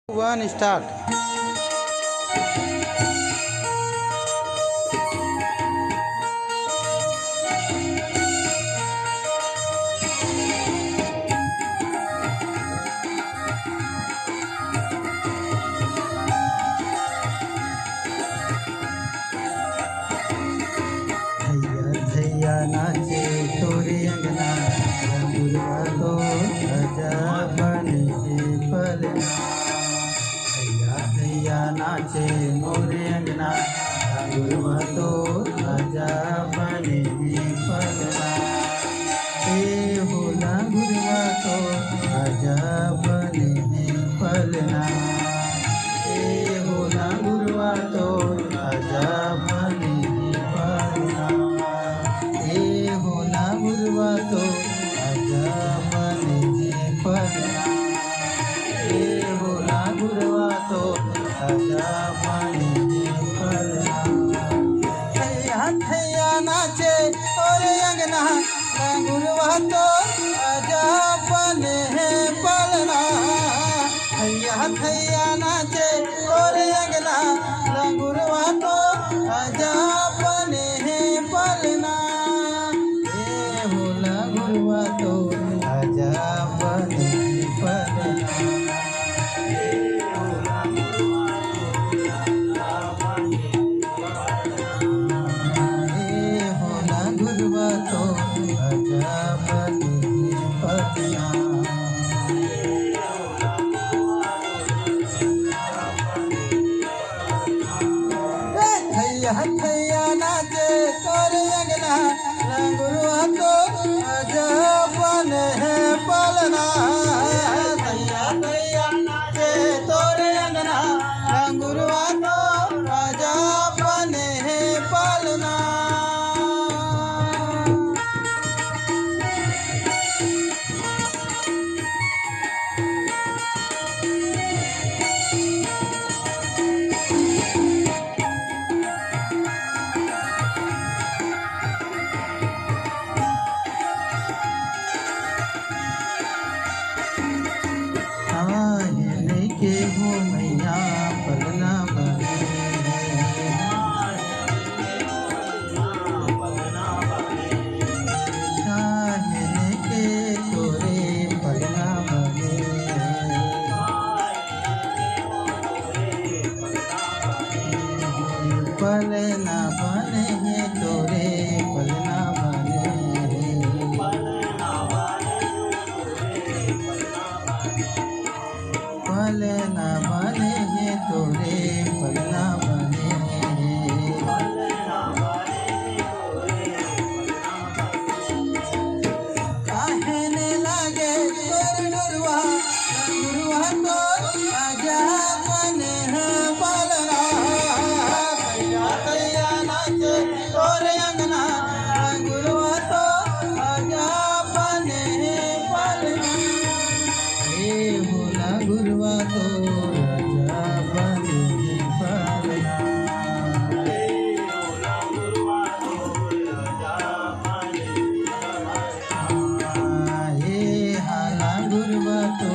One start. धैया नाचे तोरे अंगना गुरुआ तो राजा बने पलना। धैया नाचे मोरे अंगना गुरुआ तो राजा बने पलना। ए होला गुरुआ तो राजा बने पलना। ए होला गुरुआ तो राजा बने पलना। ए होला गुरुआ तो राजा बने पलना। ए होला गुरुआ तो राजा बने पलना। धैया नाचे और अंगना गुरुआ तो राजा बने पलना। धैया नाचे और अंगना गुरुआ तो राजा बने पलना। ए होला गुरुआ तो राजा बने पलना। ए होला गुरुआ तो राजा बने पलना। धैया नाचे और अंगना गुरुआ तो राजा बने पलना। धैया नाचे तोरे अंगना गुरुआ तो राजा बने पलना। लेके हो मैया पलना बने। लेके तोरे पलना बने। पलना बने तोरे पलना बने। पलना बने तोरे पलना बने। कहने लगे तोर गुरुआ तो राजा बने पलना। धैया नाचे तोर अंगना गुरुआ तो राजा बने पलना। ए होला गुरुआ तो राजा बने पलना। ए हाला गुरुआ तो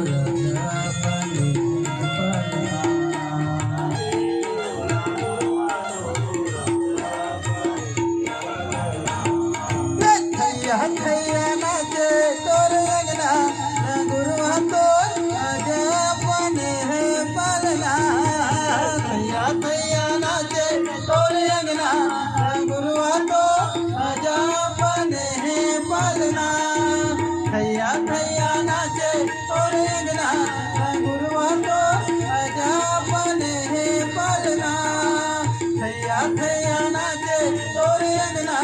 राजा बने पलना। धैया नाचे तोर अंगना गुरुआ तो राजा बने पलना। धैया नाचे तोर अंगना गुरुआ तो राजा बने पलना। धैया नाचे तोर अंगना गुरुआ तो राजा बने पलना। धैया नाचे तोर अंगना